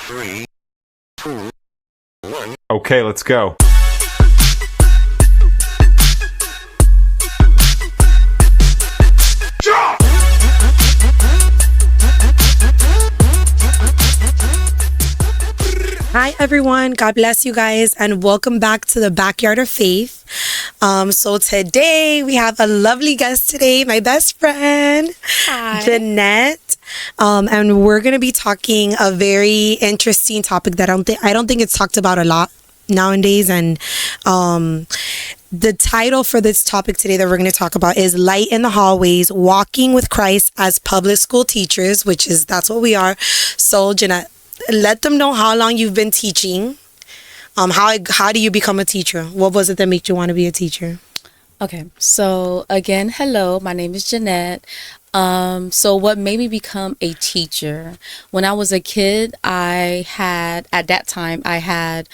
3, 2, 1. Okay, let's go. Hi everyone, God bless you guys, and welcome back to the Backyard of Faith. So today we have a lovely guest today, my best friend, Hi. Jeanette. And we're gonna be talking a very interesting topic that I don't think it's talked about a lot nowadays. And the title for this topic today that we're going to talk about is Light in the Hallways, Walking with Christ as Public School Teachers, that's what we are. So Jeanette, let them know how long you've been teaching. How do you become a teacher? What was it that made you want to be a teacher? Okay, so again, hello, my name is Jeanette. So what made me become a teacher? When I was a kid, at that time, I had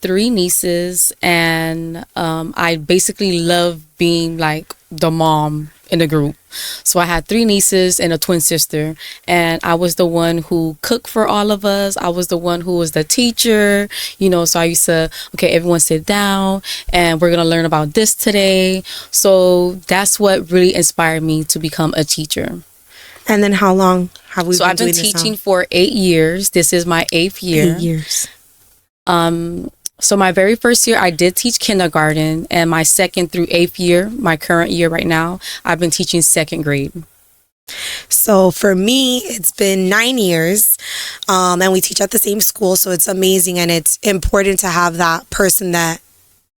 3 nieces, and I basically loved being like the mom in the group. So I had 3 nieces and a twin sister, and I was the one who cooked for all of us. I was the one who was the teacher, so I used to, okay, everyone sit down and we're going to learn about this today. So that's what really inspired me to become a teacher. And then how long have we been I've been doing this teaching now? for 8 years. This is my 8th year. 8 years. So my very first year, I did teach kindergarten, and my 2nd through 8th year, my current year right now, I've been teaching 2nd grade. So for me, it's been 9 years, and we teach at the same school. So it's amazing, and it's important to have that person that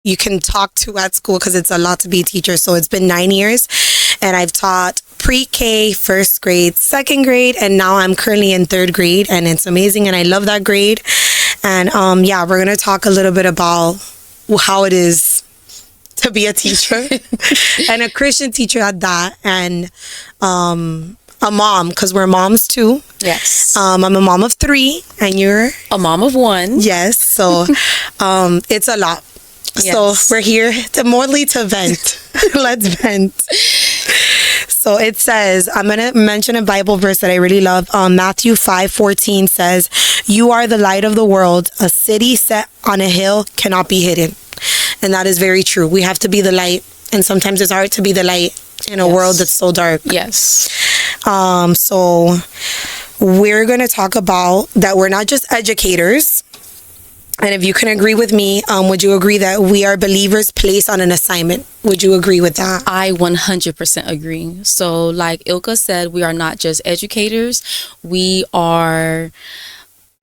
you can talk to at school, because it's a lot to be a teacher. So it's been 9 years, and I've taught pre-K, 1st grade, 2nd grade, and now I'm currently in 3rd grade, and it's amazing, and I love that grade. And we're going to talk a little bit about how it is to be a teacher and a Christian teacher at that, and a mom, because we're moms too. Yes. I'm a mom of 3, and you're A mom of 1. yes. So it's a lot. Yes. So we're here to vent. Let's vent. So it says, I'm going to mention a Bible verse that I really love. Matthew 5:14 says, "You are the light of the world. A city set on a hill cannot be hidden." And that is very true. We have to be the light. And sometimes it's hard to be the light in a world that's so dark. Yes. So we're going to talk about that we're not just educators. And if you can agree with me, would you agree that we are believers placed on an assignment? Would you agree with that? I 100% agree. So like Ilka said, we are not just educators. We are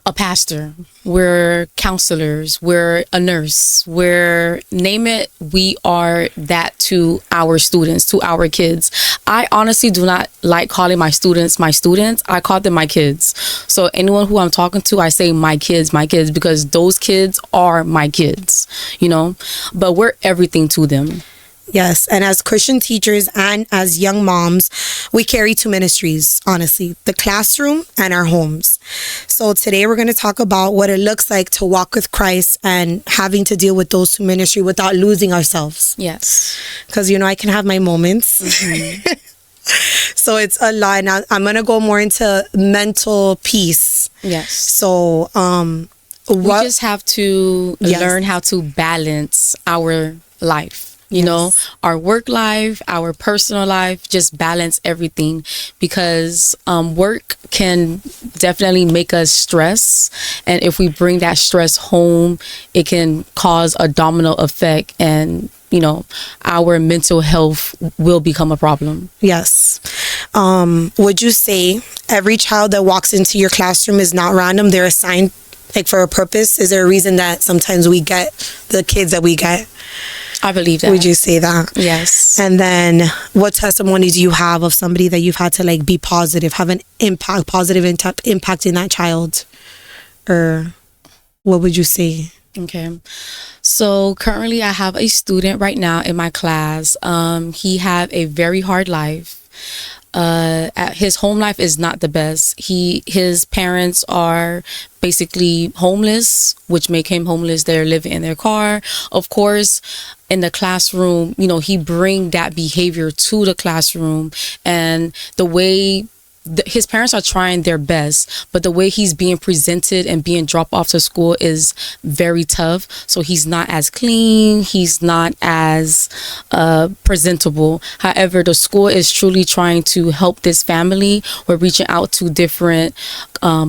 a pastor. We're counselors. We're a nurse. Name it, we are that to our students, to our kids. I honestly do not like calling my students. I call them my kids. So anyone who I'm talking to, I say my kids, because those kids are my kids, but we're everything to them. Yes. And as Christian teachers and as young moms, we carry 2 ministries, honestly, the classroom and our homes. So today we're going to talk about what it looks like to walk with Christ and having to deal with those 2 ministries without losing ourselves. Yes. Because, I can have my moments. Mm-hmm. So it's a lot. Now I'm going to go more into mental peace. Yes. So We just have to learn how to balance our life. Our work life, our personal life, just balance everything, because work can definitely make us stress. And if we bring that stress home, it can cause a domino effect, and our mental health will become a problem. Yes. Would you say every child that walks into your classroom is not random? They're assigned for a purpose? Is there a reason that sometimes we get the kids that we get? I believe that. Would you say that? Yes. And then what testimonies do you have of somebody that you've had to be positive, have an positive impact in that child? Or what would you say? Okay. So currently I have a student right now in my class. He have a very hard life. His home life is not the best. His parents are basically homeless, which make him homeless. They're living in their car. Of course, in the classroom, he bring that behavior to the classroom, and the way his parents are trying their best, but the way he's being presented and being dropped off to school is very tough. So he's not as clean, he's not as presentable. However, the school is truly trying to help this family. We're reaching out to different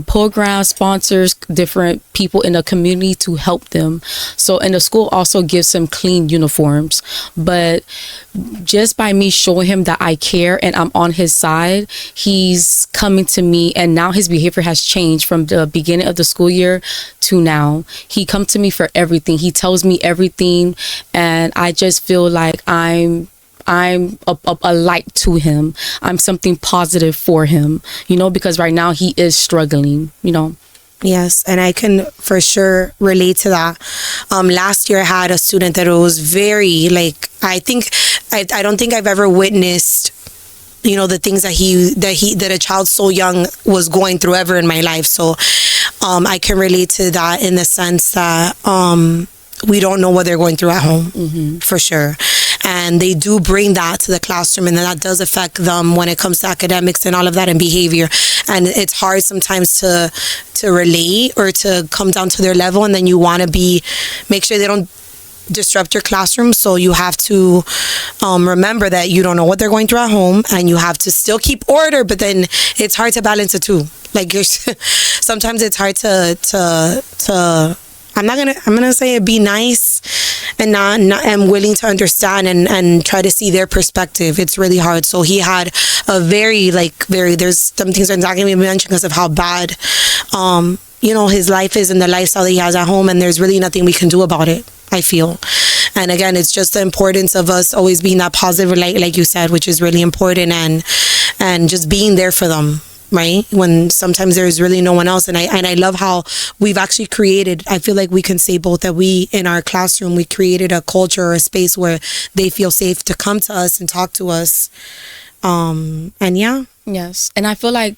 program sponsors, different people in the community to help them. So, and the school also gives him clean uniforms. But just by me showing him that I care and I'm on his side, he's coming to me, and now his behavior has changed from the beginning of the school year to now. He comes to me for everything. He tells me everything, and I just feel like I'm a light to him. I'm something positive for him, you know, because right now he is struggling, you know. Yes, and I can for sure relate to that. Last year I had a student that was very like, I don't think I've ever witnessed, you know, the things that a child so young was going through ever in my life. So I can relate to that in the sense that we don't know what they're going through at home, for sure. And they do bring that to the classroom, and then that does affect them when it comes to academics and all of that and behavior. And it's hard sometimes to relate or to come down to their level, and then you want to make sure they don't disrupt your classroom. So you have to remember that you don't know what they're going through at home, and you have to still keep order, but then it's hard to balance the two. Like sometimes it's hard to I'm gonna say it, be nice and not and willing to understand and try to see their perspective. It's really hard. So he had a very there's some things I'm not gonna mention because of how bad you know, his life is and the lifestyle that he has at home, and there's really nothing we can do about it, I feel. And again, it's just the importance of us always being that positive light, like you said, which is really important, and just being there for them, right? When sometimes there's really no one else. And I love how we've actually created, I feel like we can say both, that we in our classroom, we created a culture or a space where they feel safe to come to us and talk to us. And yeah. Yes. And I feel like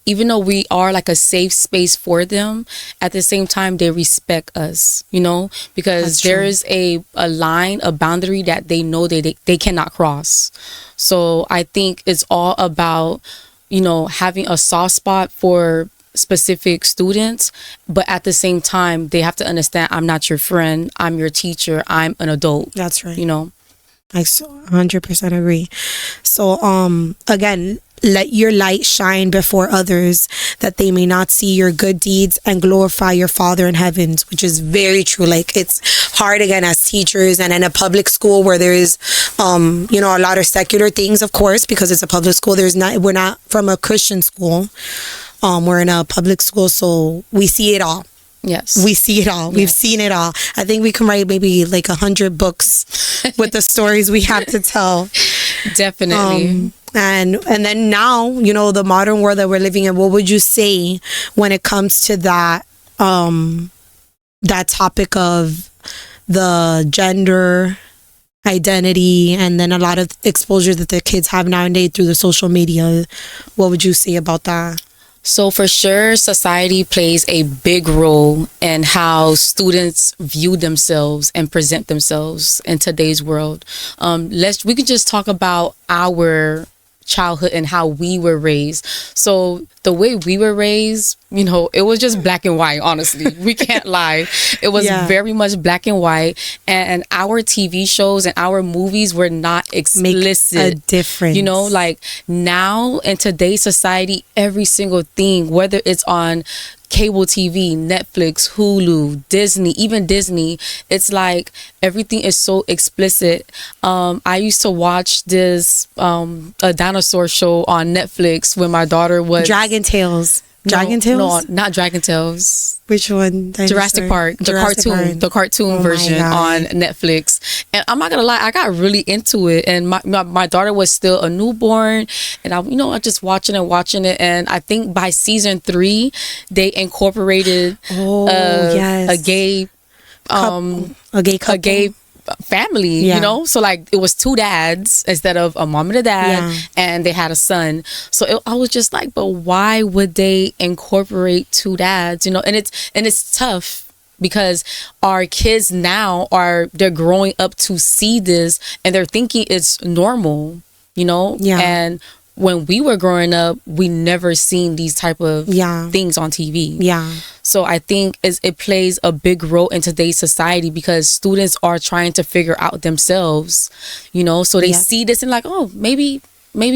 even though we are like a safe space for them, at the same time, they respect us, you know, because there is a line, a boundary that they know they cannot cross. So I think it's all about, you know, having a soft spot for specific students, but at the same time, they have to understand, I'm not your friend, I'm your teacher, I'm an adult. That's right. You know, I 100% agree. So, again, let your light shine before others, that they may not see your good deeds and glorify your Father in heavens, which is very true. Like, it's hard, again, as teachers and in a public school where there is, you know, a lot of secular things, of course, because it's a public school. We're not from a Christian school. We're in a public school, so we see it all. yes, We see it all. We've seen it all. I think we can write maybe like 100 books with the stories we have to tell. definitely. And then now, you know, the modern world that we're living in, what would you say when it comes to that that topic of the gender identity, and then a lot of exposure that the kids have nowadays through the social media? What would you say about that? So for sure, society plays a big role in how students view themselves and present themselves in today's world. We could just talk about our childhood and how we were raised. So the way we were raised, you know, it was just black and white, honestly. We can't lie. It was very much black and white. And our TV shows and our movies were not explicit. Make a difference. You know, like now in today's society, every single thing, whether it's on cable TV, Netflix, Hulu, Disney, even Disney, it's like everything is so explicit. I used to watch this a dinosaur show on Netflix when my daughter was Dragon Tales. Dragon Tales? No, not Dragon Tales. Which one? Jurassic Park, the cartoon version on Netflix. And I'm not gonna lie, I got really into it, and my daughter was still a newborn, and I just watching it, and I think by season 3 they incorporated a gay couple. a gay family, you know, so like it was 2 dads instead of a mom and a dad, and they had a son. So I was just like, but why would they incorporate 2 dads, you know? And it's tough because our kids now they're growing up to see this, and they're thinking it's normal, you know. And when we were growing up, we never seen these type of Yeah. things on TV. Yeah. So I think it plays a big role in today's society because students are trying to figure out themselves, you know, so they Yeah. see this and like, oh, maybe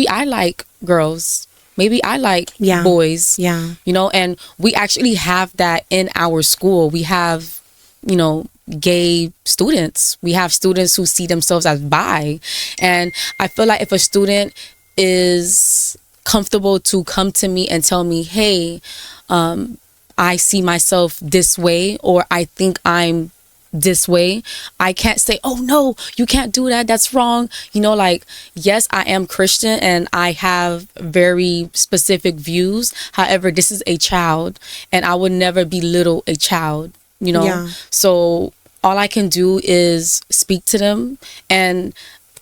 I like girls. Maybe I like Yeah. boys. Yeah. You know, and we actually have that in our school. We have, you know, gay students. We have students who see themselves as bi. And I feel like if a student is comfortable to come to me and tell me, hey, I see myself this way, or I think I'm this way, I can't say, oh no, you can't do that, that's wrong. You know, like, yes, I am Christian and I have very specific views. However, this is a child and I would never belittle a child, you know. Yeah. So all I can do is speak to them, and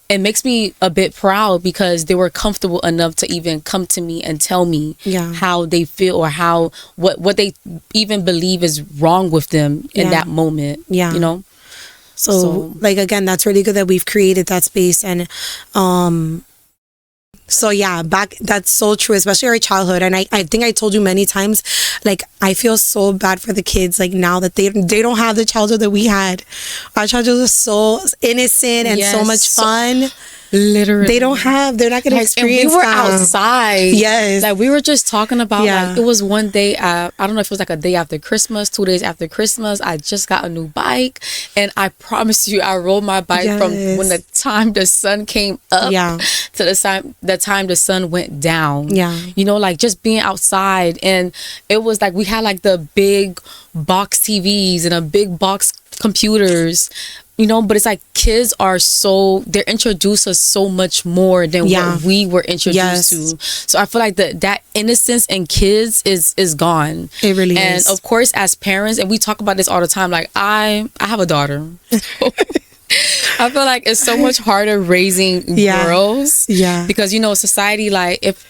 it makes me a bit proud because they were comfortable enough to even come to me and tell me Yeah. how they feel, or how what they even believe is wrong with them in Yeah. that moment. Yeah. You know? So, like, again, that's really good that we've created that space. And so yeah, that's so true, especially our childhood. And I think I told you many times, like, I feel so bad for the kids, like, now that they don't have the childhood that we had. Our childhood was so innocent and so Yes, much fun. Literally. They're not gonna experience and we were that. outside. Yes. Like, we were just talking about, Yeah. like, it was one day, I don't know if it was like a day after Christmas, 2 days after Christmas, I just got a new bike, and I promise you, I rode my bike from Yes. when the time the sun came up Yeah. to the time the sun went down. Yeah. You know, like, just being outside, and it was like we had like the big box TVs and a big box computers, you know, but it's like kids are they're introduced us so much more than Yeah. what we were introduced Yes. to. So I feel like that innocence in kids is gone. It really and is. of course, as parents, and we talk about this all the time, like, I have a daughter. I feel like it's so much harder raising Yeah. girls. Yeah. Because, you know, society, like, if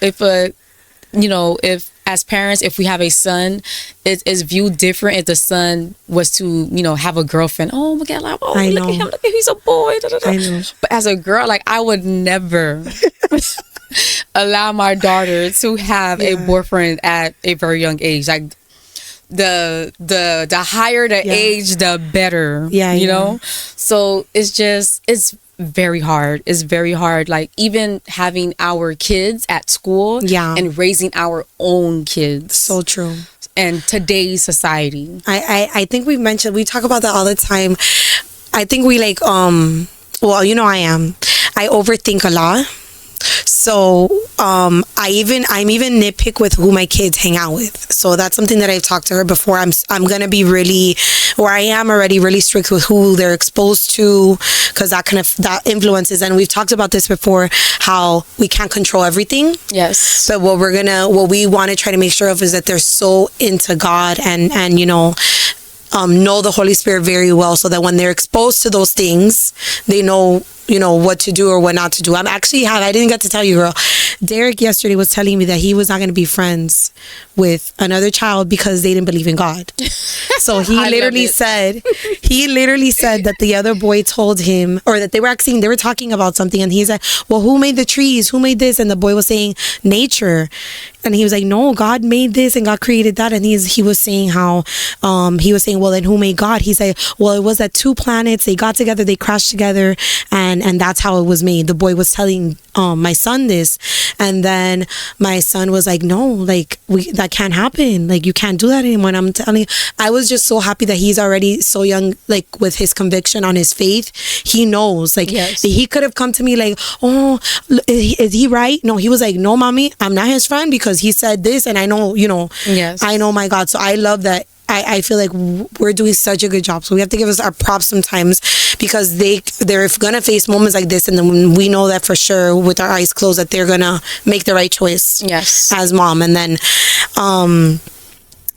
as parents, if we have a son, it's viewed different if the son was to, you know, have a girlfriend. Oh my God, like, oh, I look know. at him, look at, he's a boy. Da, da, da. I know. But as a girl, like, I would never allow my daughter to have a Yeah. boyfriend at a very young age. Like, the higher the Yeah. age, the better. Yeah, you yeah. know. So it's very hard. It's very hard. Like, even having our kids at school, Yeah. and raising our own kids. So true. And today's society. I think we talk about that all the time. I think we like well, you know, I overthink a lot. So I'm even nitpick with who my kids hang out with. So that's something that I've talked to her before. I'm gonna be really, or I am already really strict with who they're exposed to, because that influences. And we've talked about this before, how we can't control everything. Yes. So what we want to try to make sure of is that they're so into God and you know the Holy Spirit very well, so that when they're exposed to those things, they know, you know, what to do or what not to do. I didn't get to tell you, girl. Derek yesterday was telling me that he was not going to be friends with another child because they didn't believe in God. So he I literally love said that the other boy told him, or that they were talking about something, and he's like, well, who made the trees? Who made this? And the boy was saying nature. And he was like, no, God made this and God created that. And he was saying how, he was saying, well, then who made God? He's like, well, it was that two planets, they got together, they crashed together, and that's how it was made. The boy was telling my son this, and then my son was like, no, like, that can't happen. Like, you can't do that anymore. And I'm telling you, I was just so happy that he's already so young, like, with his conviction on his faith. He knows, like, Yes. he could have come to me like, oh, is he right? No, he was like, no, mommy, I'm not his friend because he said this, and I know, you know, Yes. I know my God. So I love that. I feel like we're doing such a good job. So we have to give us our props sometimes, because they're gonna face moments like this, and then we know that for sure with our eyes closed that they're gonna make the right choice. Yes. As mom, and then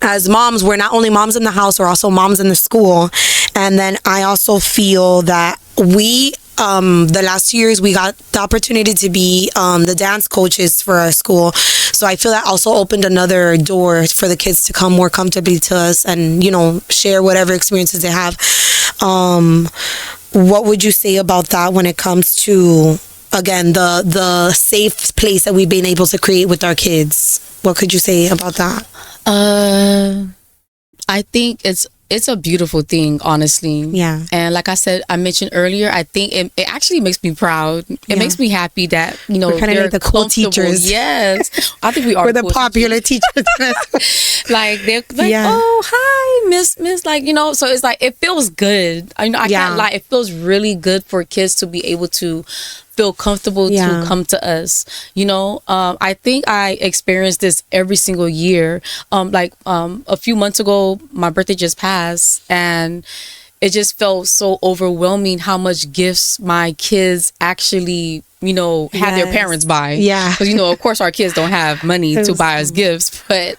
as moms, we're not only moms in the house, we're also moms in the school. And then I also feel that we the last 2 years we got the opportunity to be the dance coaches for our school. So I feel that also opened another door for the kids to come more comfortably to us and, you know, share whatever experiences they have. What would you say about that when it comes to again, the safe place that we've been able to create with our kids. What could you say about that? I think it's a beautiful thing, honestly. Yeah. And like I mentioned earlier, I think it actually makes me proud. It makes me happy that, We're kind of like the cool comfortable. teachers. Yes. I think we are We're the cool popular teachers. like they're like, Yeah. oh hi miss, like, so it's like it feels good. I can't lie, it feels really good for kids to be able to feel comfortable to come to us. I think I experience this every single year. A few months ago my birthday just passed, and it just felt so overwhelming how much gifts my kids actually have their parents buy. Yeah. Because of course our kids don't have money to buy us gifts, but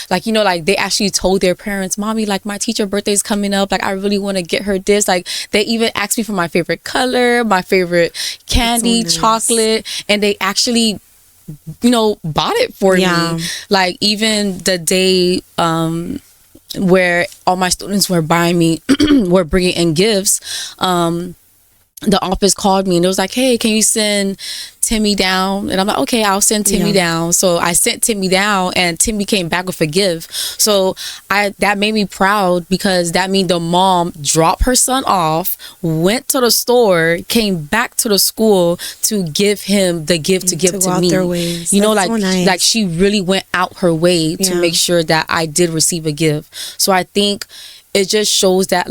they actually told their parents, mommy, like my teacher birthday is coming up, like I really want to get her this. Like they even asked me for my favorite color, my favorite candy, That's so nice. chocolate, and they actually bought it for me. Like even the day where all my students were buying me were bringing in gifts, the office called me and it was like, hey, can you send Timmy down? And I'm like, okay, I'll send Timmy down. So I sent Timmy down and Timmy came back with a gift. So that made me proud, because that means the mom dropped her son off, went to the store, came back to the school to give him the gift to give to me. Their ways. That's so nice. like she really went out her way to make sure that I did receive a gift. So I think it just shows that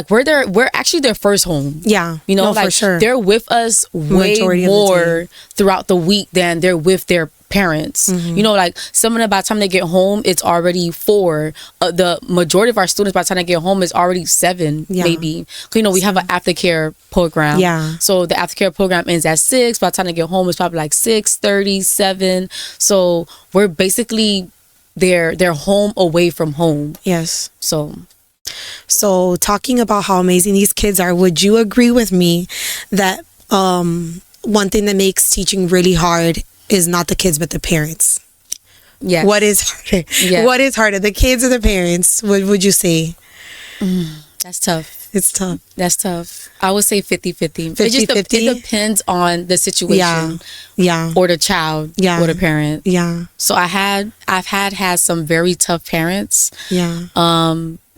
we're actually their first home. For sure. They're with us way more throughout the week than they're with their parents. Some of them, by the time they get home, it's already 4. The majority of our students, by the time they get home, is already 7, maybe. We have an aftercare program. So the aftercare program ends at 6. By the time they get home, it's probably like 6:30, 7. So we're basically their home away from home. Yes. So talking about how amazing these kids are, would you agree with me that one thing that makes teaching really hard is not the kids but the parents? Yes. What is harder? Yes. What is harder, the kids or the parents? What would you say? That's tough. It's tough. That's tough. I would say 50-50. 50-50? It depends on the situation. Or the child. Or the parent. So I've had some very tough parents.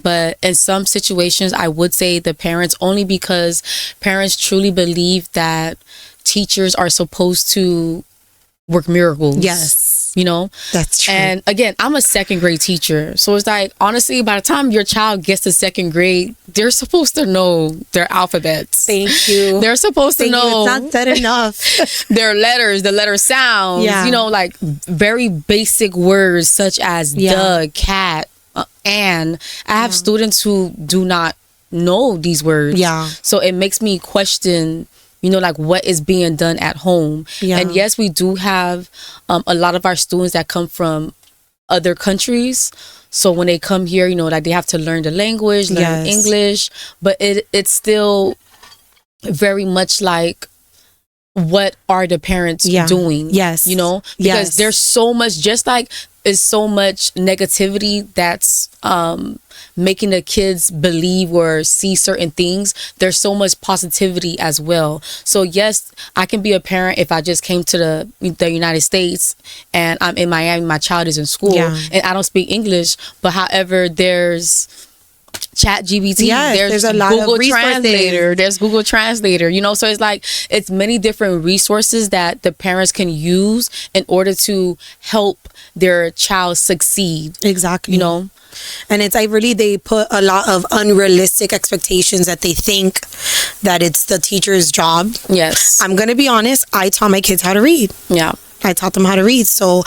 But in some situations, I would say the parents, only because parents truly believe that teachers are supposed to work miracles. Yes. That's true. And again, I'm a 2nd grade teacher. So it's like, honestly, by the time your child gets to 2nd grade, they're supposed to know their alphabets. Thank you. They're supposed to know. It's not said enough. Their letters, the letter sounds, very basic words such as the, cat, and I have students who do not know these words. So it makes me question, what is being done at home. And yes, we do have a lot of our students that come from other countries. So when they come here, they have to learn the language, learn English, but it's still very much like, what are the parents doing? Because there's so much, just like is so much negativity that's making the kids believe or see certain things. There's so much positivity as well. So yes, I can be a parent if I just came to the United States and I'm in Miami, my child is in school and I don't speak English, but however, there's ChatGPT, there's a lot Google of Translator, there's Google Translator, so it's like, it's many different resources that the parents can use in order to help their child succeed. Exactly. And it's they put a lot of unrealistic expectations that they think that it's the teacher's job. Yes. I'm going to be honest, I taught my kids how to read. I taught them how to read. So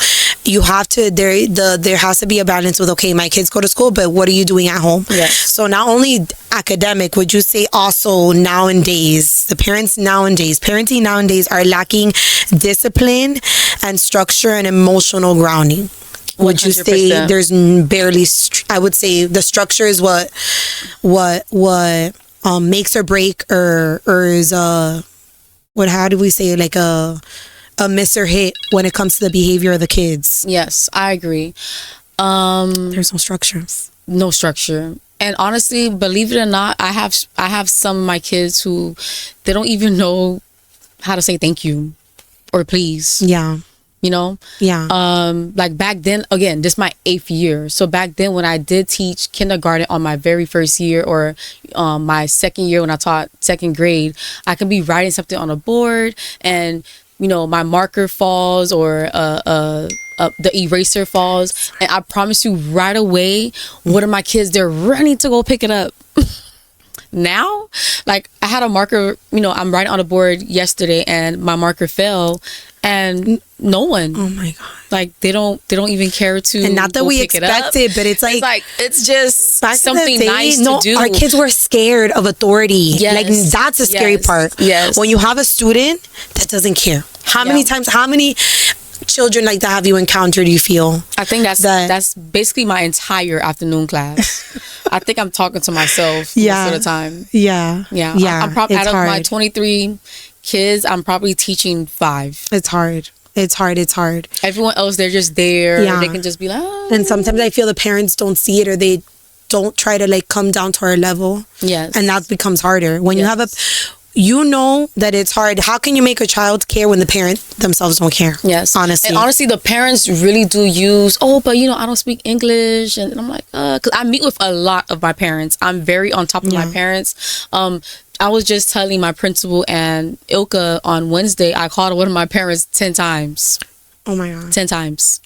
you have to, there has to be a balance with, okay, my kids go to school, but what are you doing at home? So not only academic, would you say also nowadays, parenting nowadays are lacking discipline and structure and emotional grounding? Would you say 100%. there's barely, I would say the structure is what makes or break or is how do we say, like a miss or hit when it comes to the behavior of the kids? Yes, I agree. There's no structure. No structure. And honestly, believe it or not, I have some of my kids who they don't even know how to say thank you or please. Yeah. You know, like back then, again, this is my 8th year. So back then when I did teach kindergarten on my very first year, or my second year when I taught second grade, I can be writing something on a board and, you know, my marker falls, or the eraser falls, and I promise you right away, one of my kids, they're running to go pick it up. Now, like, I had a marker, you know, I'm writing on a board yesterday and my marker fell, and no one, Oh my God. like, they don't even care to, And not that go we pick it up. expected, but it's like it's just back in the something day, nice no, to do. Our kids were scared of authority. Yes. Like, that's the scary Yes. part. Yes. When you have a student that doesn't care. How many children like that have you encountered, you feel? I think that's basically my entire afternoon class. I think I'm talking to myself most of the time. Yeah. Yeah. Yeah. I'm probably, it's out of my hard. 23 kids, I'm probably teaching 5. It's hard. It's hard. Everyone else, they're just there. Yeah. They can just be like, oh. And sometimes I feel the parents don't see it, or they don't try to like come down to our level. Yes. And that becomes harder. When you Yes. have you know that it's hard. How can you make a child care when the parent themselves don't care? Yes. Honestly. And honestly, the parents really do use, but you know, I don't speak English. And I'm like, because I meet with a lot of my parents. I'm very on top of my Yeah. parents. I was just telling my principal and Ilka on Wednesday, I called one of my parents 10 times. Oh my God. 10 times.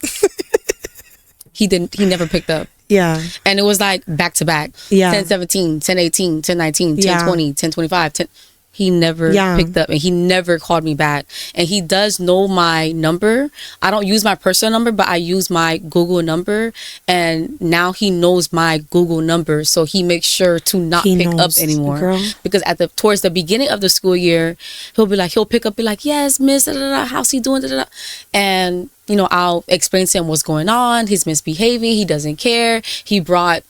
He never picked up. Yeah. And it was like back to back. Yeah. 10-17, 10-18, 10-19, Yeah. 10-20, 10-25, 10. He never Yeah. picked up, and he never called me back. And he does know my number. I don't use my personal number, but I use my Google number. And now he knows my Google number, so he makes sure to not He pick up knows, anymore. girl. Because towards the beginning of the school year, he'll pick up, be like, "Yes, Miss, da, da, da, how's he doing?" Da, da, da. And you know, I'll explain to him what's going on. He's misbehaving. He doesn't care. He brought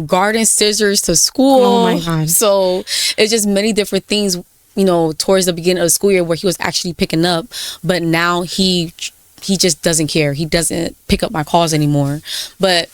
garden scissors to school. Oh my God. So it's just many different things, you know, towards the beginning of the school year where he was actually picking up, but now he just doesn't care. He doesn't pick up my calls anymore. But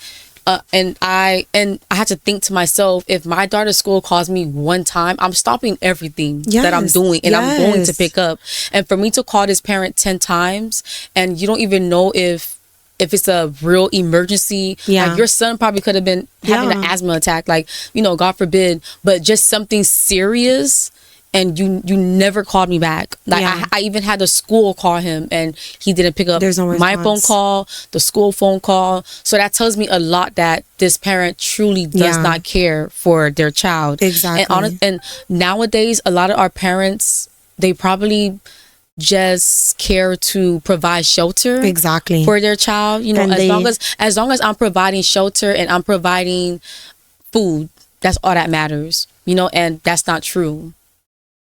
and I had to think to myself, if my daughter's school calls me one time, I'm stopping everything that I'm Yes, doing, and I'm going to yes. pick up. And for me to call this parent 10 times, and you don't even know if it's a real emergency. Yeah. Like, your son probably could have been having an asthma attack, like, you know, God forbid, but just something serious, and you never called me back. Like, Yeah. I even had the school call him, and he didn't pick up There's no my phone response. call, the school phone call. So that tells me a lot that this parent truly does Yeah. not care for their child. Exactly. And nowadays, a lot of our parents, they probably just care to provide shelter Exactly. for their child. You know, And as long as I'm providing shelter and I'm providing food, that's all that matters. You know, and that's not true.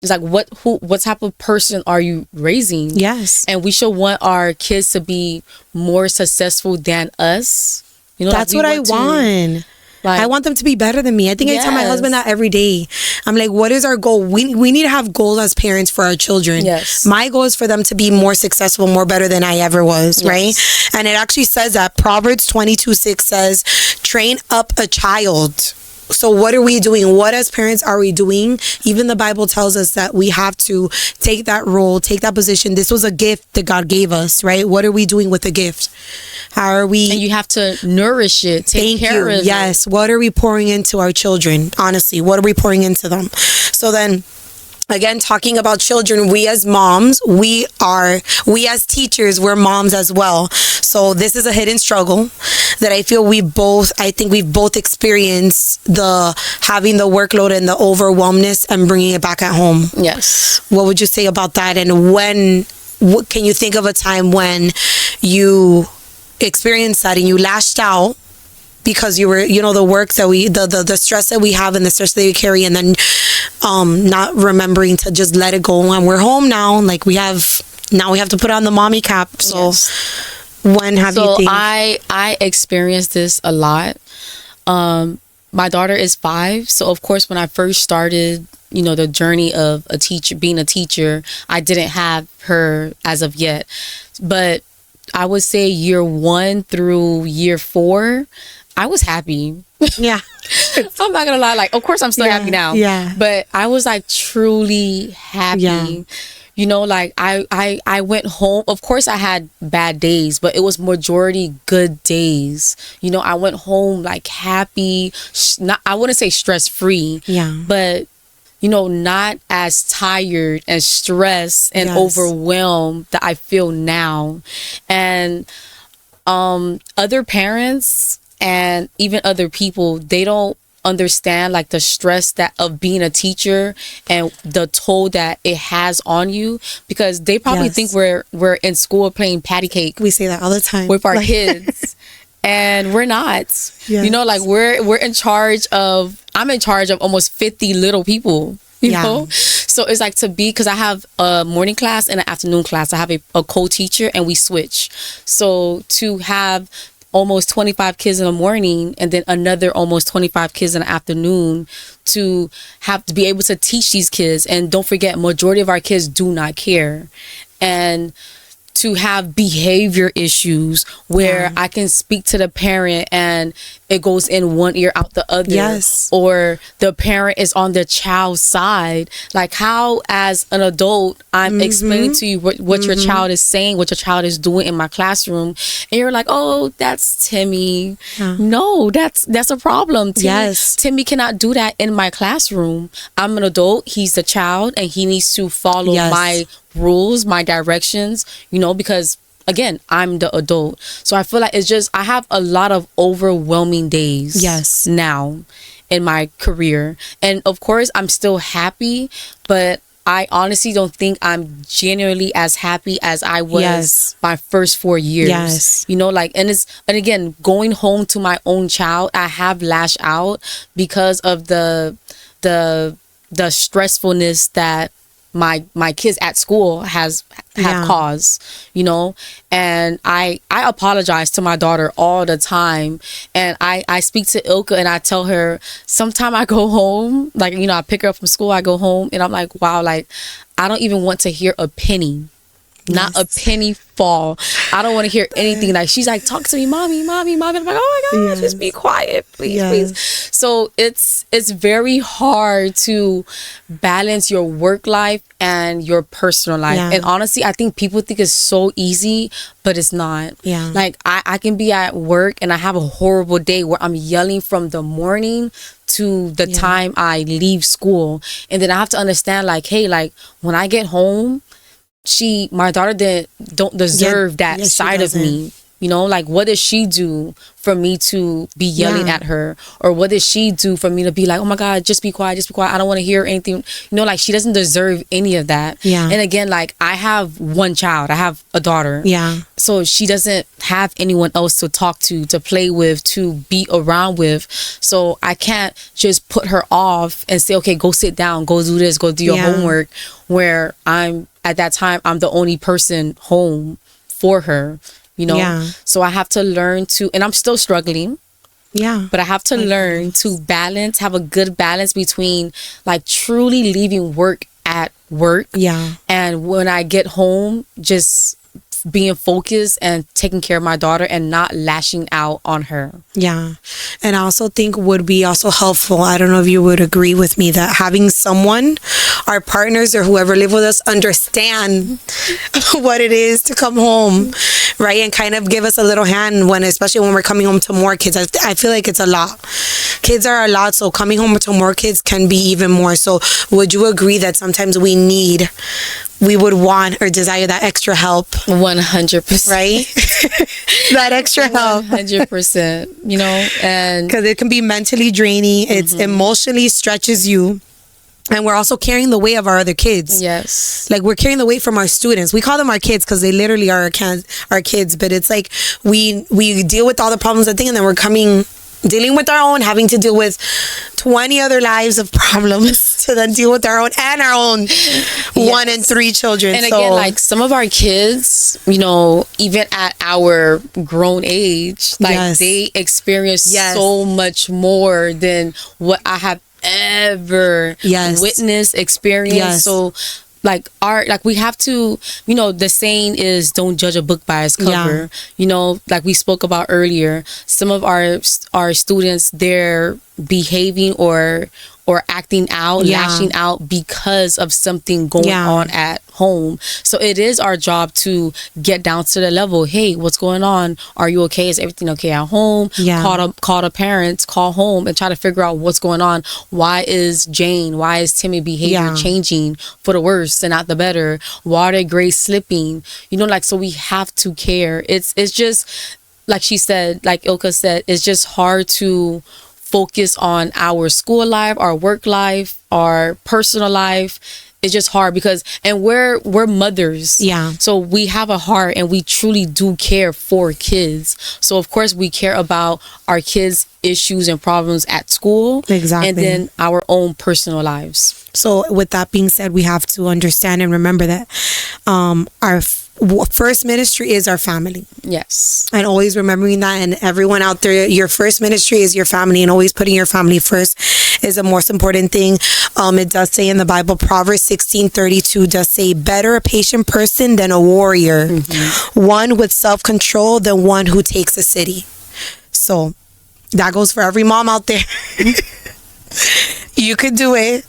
It's like, what type of person are you raising? Yes. And we should want our kids to be more successful than us. You know, That's like, what we I to, want. like, I want them to be better than me. I think I tell my Yes. husband that every day. I'm like, what is our goal? We need to have goals as parents for our children. Yes. My goal is for them to be more successful, more better than I ever was, right? And it actually says that Proverbs 22:6 says, train up a child. So what are we doing? What as parents are we doing? Even the Bible tells us that we have to take that role, take that position. This was a gift that God gave us, right? What are we doing with the gift? How are we? and you have to nourish it, take care of it. Yes. What are we pouring into our children? Honestly, what are we pouring into them? So then, again, talking about children, we as moms, we as teachers, we're moms as well. So this is a hidden struggle that I feel we've both experienced, having the workload and the overwhelmness and bringing it back at home. Yes. What would you say about that? And can you think of a time when you experienced that and you lashed out because you were, you know, the work that the stress that we have and the stress that you carry, and then not remembering to just let it go, and we're home now, like we have to put on the mommy cap. So when have you think? I experienced this a lot. My daughter is 5, so of course when I first started, you know, the journey of being a teacher, I didn't have her as of yet. But I would say year 1 through year 4, I was happy. Yeah. I'm not gonna lie, like of course I'm still Yeah, happy now. yeah. But I was like truly happy. Yeah. You know, like I went home. Of course I had bad days, but it was majority good days. You know, I went home like happy, not, I wouldn't say stress free. Yeah. But you know, not as tired and stressed and Yes. overwhelmed that I feel now. And other parents and even other people, they don't understand like the stress that of being a teacher and the toll that it has on you, because they probably Yes. think we're in school playing patty cake We say that all the time. with our Like- kids. And we're not. Yes. You know, like we're in charge of, I'm in charge of almost 50 little people, you Yeah. know? So it's like to be, because I have a morning class and an afternoon class. I have a co-teacher and we switch. So to have almost 25 kids in the morning and then another almost 25 kids in the afternoon, to have to be able to teach these kids. And don't forget, majority of our kids do not care. And to have behavior issues where Yeah. I can speak to the parent and it goes in one ear out the other. Yes. Or the parent is on the child's side. Like how as an adult I'm explaining to you what your child is saying, what your child is doing in my classroom, and you're like, oh, that's Timmy. Yeah. No, that's a problem. Timmy, Yes. Timmy cannot do that in my classroom. I'm an adult, he's the child, and he needs to follow Yes. my rules, my directions, you know, because again, I'm the adult. So I feel like it's just, I have a lot of overwhelming days Yes. now in my career. And of course, I'm still happy, but I honestly don't think I'm genuinely as happy as I was Yes. my first 4 years. Yes. You know, like, and again, going home to my own child, I have lashed out because of the stressfulness that my kids at school have Yeah. caused, you know. And I apologize to my daughter all the time, and I speak to Ilka and I tell her, sometime I go home, like, you know, I pick her up from school, I go home and I'm like, wow, like I don't even want to hear a penny, not a penny fall. I don't want to hear anything. Like she's like, talk to me, mommy. I'm like, oh my gosh, Yes. just be quiet, please, Yes. please. So it's very hard to balance your work life and your personal life. Yeah. And honestly, I think people think it's so easy, but it's not. Yeah. Like I can be at work and I have a horrible day where I'm yelling from the morning to the Yeah. time I leave school. And then I have to understand, like, hey, like when I get home, my daughter don't deserve that yeah, she side of doesn't. me. You know, like what does she do for me to be yelling Yeah. at her? Or what does she do for me to be like, oh my God, just be quiet, just be quiet. I don't want to hear anything. You know, like she doesn't deserve any of that. Yeah. And again, like I have one child, I have a daughter. Yeah. So she doesn't have anyone else to talk to play with, to be around with. So I can't just put her off and say, okay, go sit down, go do this, go do your Yeah. homework, where at that time, I'm the only person home for her, you know? Yeah. So I have to learn to, and I'm still struggling, Yeah. but I have to learn to have a good balance between like truly leaving work at work. Yeah. And when I get home, just being focused and taking care of my daughter and not lashing out on her. Yeah. And I also think would be also helpful. I don't know if you would agree with me that having someone, our partners or whoever live with us, understand what it is to come home, right? And kind of give us a little hand especially when we're coming home to more kids. I feel like it's a lot. Kids are a lot. So coming home to more kids can be even more. So would you agree that sometimes we would want or desire that extra help, 100%. right? That extra help. 100%, you know, and Because it can be mentally draining. It's emotionally stretches you. And we're also carrying the weight of our other kids. yes. Like we're carrying the weight from our students. We call them our kids because they literally are our kids. But it's like we deal with all the problems and thing, and then we're dealing with our own, having to deal with 20 other lives of problems to then deal with our own and our own 1 and 3 children. And So, again, like some of our kids, you know, even at our grown age, like Yes. they experience Yes. so much more than what I have ever Yes. witnessed, experienced. Yes. So like we have to, the saying is don't judge a book by its cover. Like we spoke about earlier, some of our students, they're behaving or acting out, lashing out because of something going on at home. So it is our job to get down to the level. Hey, what's going on? Are you okay? Is everything okay at home? Call the parents, call home and try to figure out what's going on. Why is Timmy behavior changing for the worse and not the better? Why are their grades slipping? So we have to care. It's just like she said, like Ilka said, it's just hard to focus on our school life, our work life, our personal life. It's just hard because, and we're mothers. So we have a heart and we truly do care for kids. So of course we care about our kids' issues and problems at school. Exactly. And then our own personal lives. So with that being said, we have to understand and remember that our first ministry is our family. Yes. And always remembering that, and everyone out there, your first ministry is your family, and always putting your family first is the most important thing. It does say in the Bible, Proverbs 16:32 does say, better a patient person than a warrior, one with self-control than one who takes a city. So that goes for every mom out there. You could do it.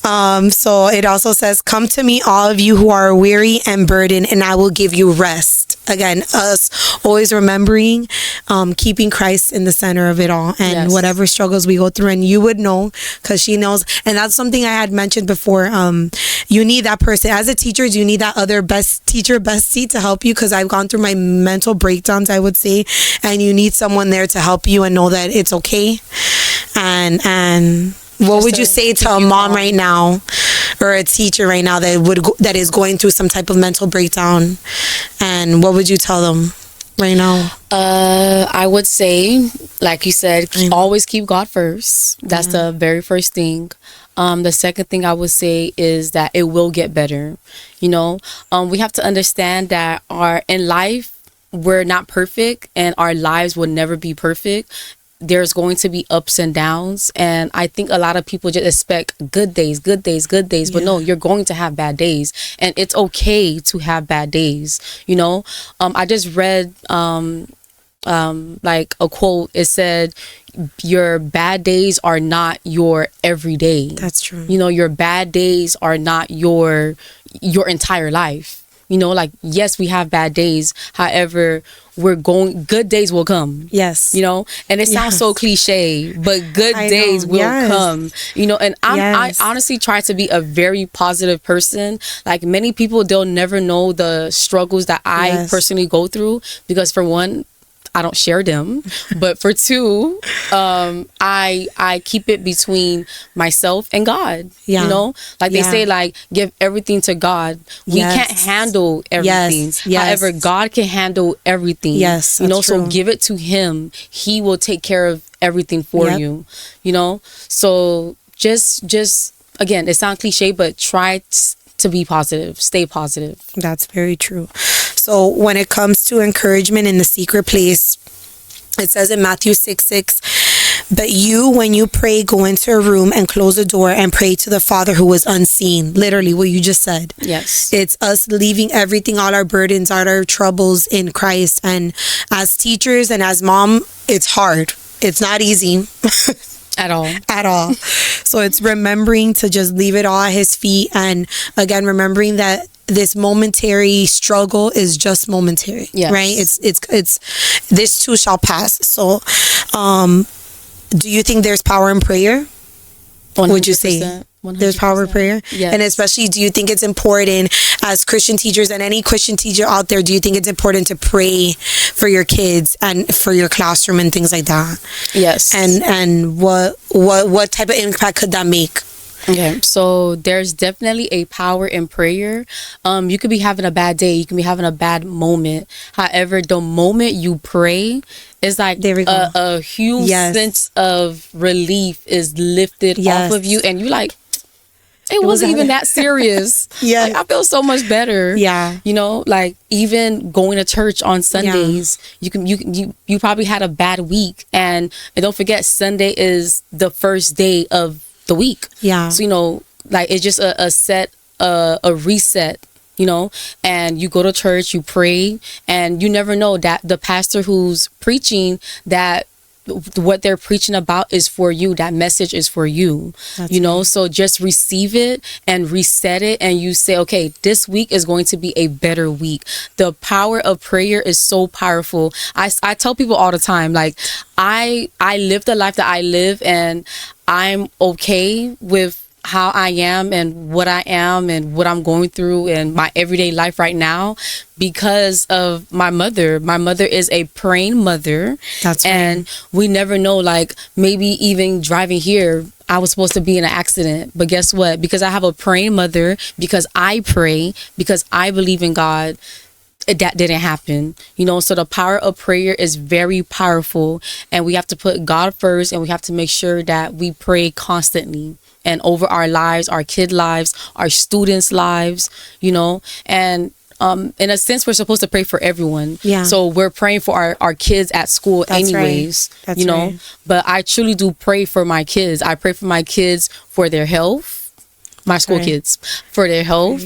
So it also says, come to me, all of you who are weary and burdened, and I will give you rest. Again, us always remembering, keeping Christ in the center of it all, and whatever struggles we go through, and you would know, because she knows. And that's something I had mentioned before. You need that person as a teacher. You need that other bestie to help you, because I've gone through my mental breakdowns, I would say, and you need someone there to help you and know that it's okay. And what would you say to a mom right now, or a teacher right now that is going through some type of mental breakdown? And what would you tell them right now? I would say, like you said, always keep God first. That's the very first thing. The second thing I would say is that it will get better. We have to understand that in life, we're not perfect, and our lives will never be perfect. There's going to be ups and downs, and I think a lot of people just expect good days, but no, you're going to have bad days, and it's okay to have bad days. I just read like a quote. It said, your bad days are not your everyday. That's true. Your bad days are not your entire life. Yes, we have bad days. However, good days will come. Yes. And it sounds so cliche, but good days will come. And I honestly try to be a very positive person. Like many people, they'll never know the struggles that I personally go through, because for one, I don't share them, but for two, I keep it between myself and God. They say, like, give everything to God. We can't handle everything. However, God can handle everything. So give it to Him. He will take care of everything for you. So just again, it sounds cliche, but try to be positive. Stay positive. That's very true. So when it comes to encouragement in the secret place, it says in Matthew 6:6, but you, when you pray, go into a room and close the door and pray to the Father who is unseen. Literally what you just said. Yes. It's us leaving everything, all our burdens, all our troubles in Christ. And as teachers and as mom, it's hard. It's not easy. At all. So it's remembering to just leave it all at His feet. And again, remembering that this momentary struggle is just momentary, right? It's this too shall pass. So, do you think there's power in prayer? 100%. Would you say 100%. There's power in prayer? Yes. And especially, do you think it's important as Christian teachers, and any Christian teacher out there, do you think it's important to pray for your kids and for your classroom and things like that? Yes. And what type of impact could that make? Okay, so there's definitely a power in prayer. You could be having a bad day, you can be having a bad moment. However, the moment you pray, it's like a huge sense of relief is lifted off of you, and you're like, it wasn't even that serious. Like, I feel so much better. Like even going to church on Sundays, you probably had a bad week, and don't forget, Sunday is the first day of the week. So like it's just a set a reset, you know, and you go to church, you pray, and you never know that the pastor who's preaching that what they're preaching about is for you. That message is for you. That's you know, right. so just receive it and reset it, and you say, okay, this week is going to be a better week. The power of prayer is so powerful. I tell people all the time, like, I live the life that I live, and I'm okay with how I am and what I am and what I'm going through in my everyday life right now because of my mother. My mother is a praying mother. That's right. And we never know, like, maybe even driving here, I was supposed to be in an accident. But guess what? Because I have a praying mother, because I pray, because I believe in God, that didn't happen. You know, so the power of prayer is very powerful, and we have to put God first, and we have to make sure that we pray constantly and over our lives, our kid lives, our students' lives, you know. And in a sense, we're supposed to pray for everyone. Yeah. So we're praying for our kids at school That's right. anyways, That's you know. right. But I truly do pray for my kids. I pray for my kids for their health, my school Right. kids, for their health,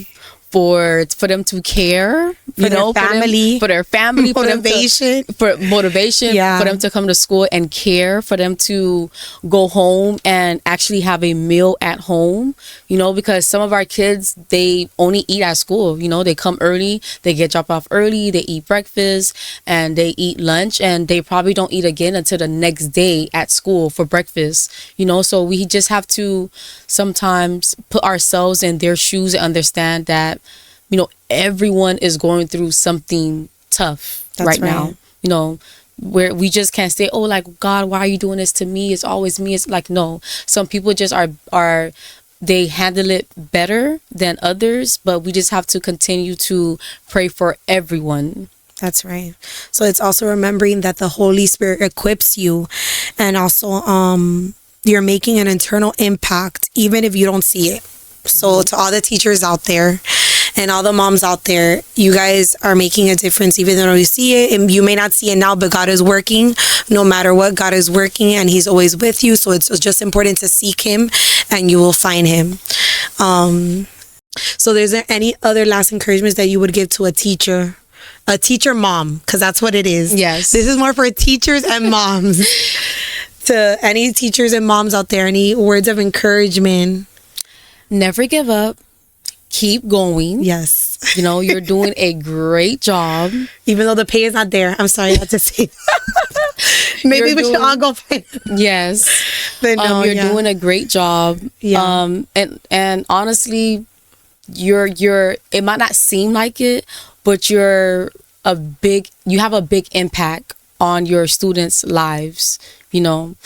for them to care, For their family. for their family, Motivation. for motivation, Yeah. for them to come to school and care, for them to go home and actually have a meal at home, you know, because some of our kids, they only eat at school, you know, they come early, they get dropped off early, they eat breakfast and they eat lunch, and they probably don't eat again until the next day at school for breakfast, you know. So we just have to sometimes put ourselves in their shoes and understand that, you know, everyone is going through something tough That's right right. now, you know, where we just can't say, oh, like, God, why are you doing this to me? It's always me. It's like, no, some people just are they handle it better than others, but we just have to continue to pray for everyone. That's right. So it's also remembering that the Holy Spirit equips you, and also you're making an internal impact even if you don't see it. So to all the teachers out there and all the moms out there, you guys are making a difference even though you see it, and you may not see it now, but God is working. No matter what, God is working, and he's always with you. So it's just important to seek him, and you will find him. So there's there any other last encouragements that you would give to a teacher mom, because that's what it is. Yes. This is more for teachers and moms. To any teachers and moms out there, any words of encouragement? Never give up. Keep going. Yes. You know, you're doing a great job. Even though the pay is not there. I'm sorry, I had to say that. Maybe You're we should doing- all go find Yes. But no, You're yeah. doing a great job. Yeah. And honestly, you're it might not seem like it, but you have a big impact on your students' lives, you know.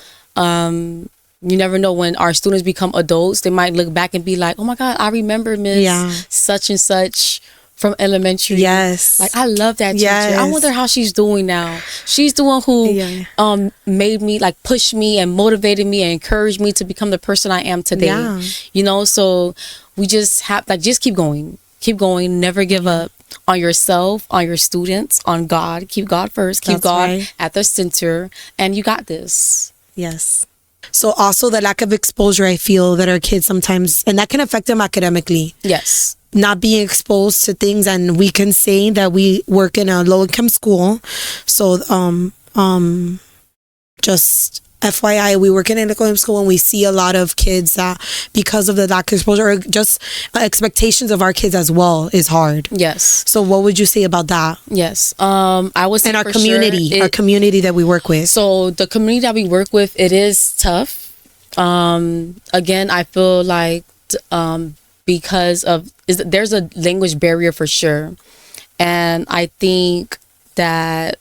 You never know, when our students become adults, they might look back and be like, oh my God, I remember Miss Yeah. such and such from elementary. Yes. Like, I love that teacher. I Yes. wonder how she's doing now. She's the one who Yeah. made me, like, push me and motivated me and encouraged me to become the person I am today. Yeah. You know, so we just have, like, just keep going. Keep going. Never give up on yourself, on your students, on God. Keep God first. Keep That's God right. at the center, and you got this. Yes. So also the lack of exposure, I feel that our kids sometimes, and that can affect them academically. Yes. Not being exposed to things, and we can say that we work in a low income school. So just FYI, we work in a low income school, and we see a lot of kids that, because of the lack of exposure, or just expectations of our kids as well, is hard. Yes. So what would you say about that? Yes. I would say And our for community, sure our community that we work with. So the community that we work with, it is tough. Again, I feel like because of there's a language barrier for sure, and I think that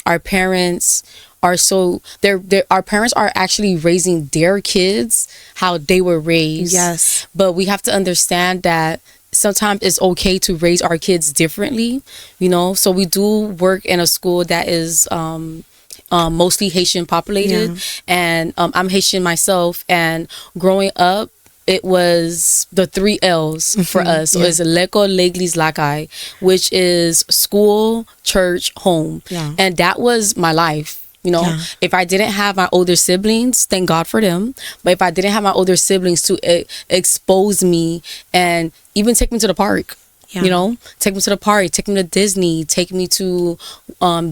our parents are our parents are actually raising their kids how they were raised. Yes. But we have to understand that sometimes it's okay to raise our kids differently, you know. So we do work in a school that is mostly Haitian populated. Yeah. And I'm Haitian myself, and growing up, it was the 3 L's for us. So Yeah. it's L'école, l'Église, Lakai, which is school, church, home. Yeah. And that was my life. You know, Yeah. if I didn't have my older siblings, thank God for them. But if I didn't have my older siblings to expose me and even take me to the park, Yeah. you know, take me to the park, take me to Disney, take me to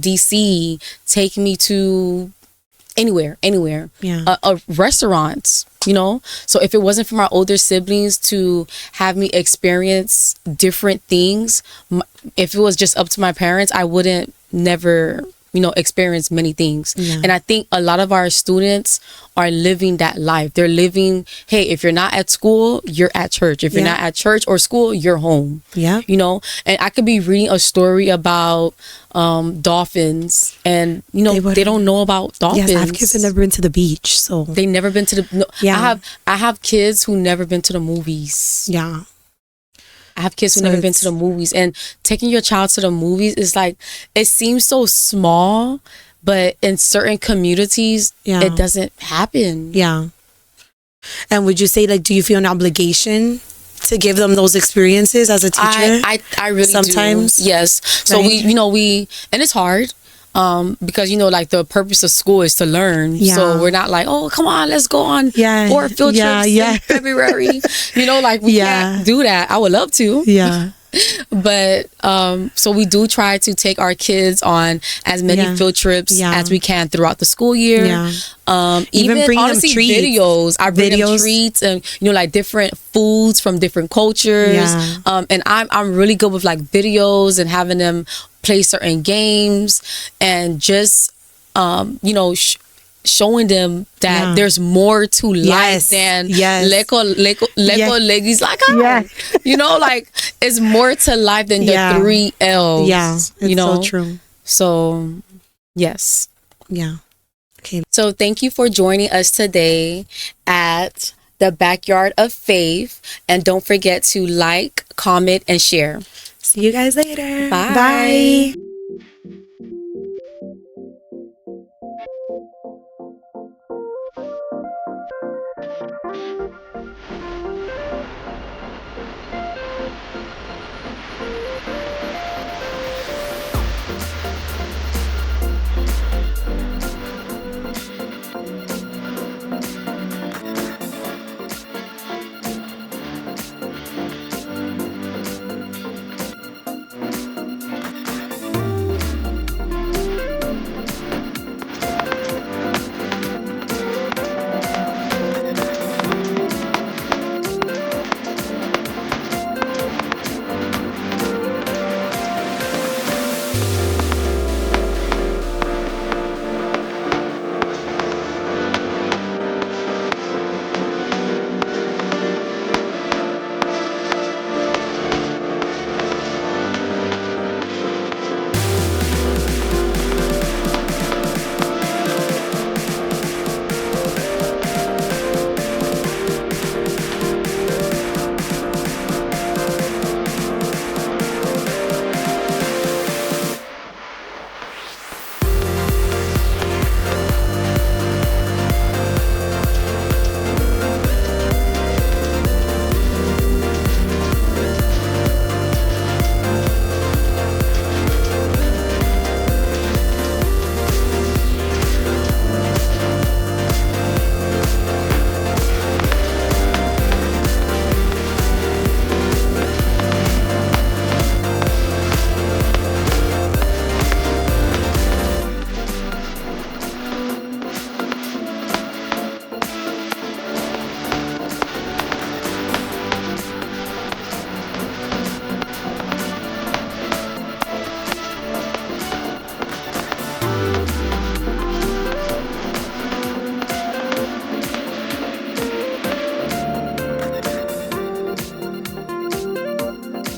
DC, take me to anywhere, Yeah. restaurants, you know. So if it wasn't for my older siblings to have me experience different things, if it was just up to my parents, I wouldn't never, you know, experience many things. Yeah. And I think a lot of our students are living that life. They're living, hey, if you're not at school, you're at church. If you're Yeah. not at church or school, you're home. Yeah. You know, and I could be reading a story about dolphins, and you know, They they don't know about dolphins. Yes, I have kids that never been to the beach, so They never been to the. No, Yeah. I have kids who never been to the movies. yeah. I have kids who So never been to it's- the movies, and taking your child to the movies is like, it seems so small, but in certain communities, Yeah. it doesn't happen. Yeah. And would you say, like, do you feel an obligation to give them those experiences as a teacher? I really Sometimes, do. Yes. So right? we and it's hard. Because you know, like the purpose of school is to learn. Yeah. So we're not like, oh, come on, let's go on Yeah. 4 field Yeah, trips yeah. in February. You know, like we Yeah. can't do that. I would love to. yeah. But so we do try to take our kids on as many Yeah. field trips Yeah. as we can throughout the school year. Yeah. Even bring them honestly treats. videos. I bring them Videos. treats and you know, like different foods from different cultures. Yeah. And I'm really good with like videos and having them play certain games and just you know, showing them that Yeah. there's more to life Yes. than Yes. Lego Yeah. leggies like Yeah. you know, like it's more to life than the Yeah. 3 L's. Yeah. It's you know, so true. So yes. Yeah. Okay. So thank you for joining us today at the Backyard of Faith, and don't forget to like, comment, and share. See you guys later. Bye. Bye.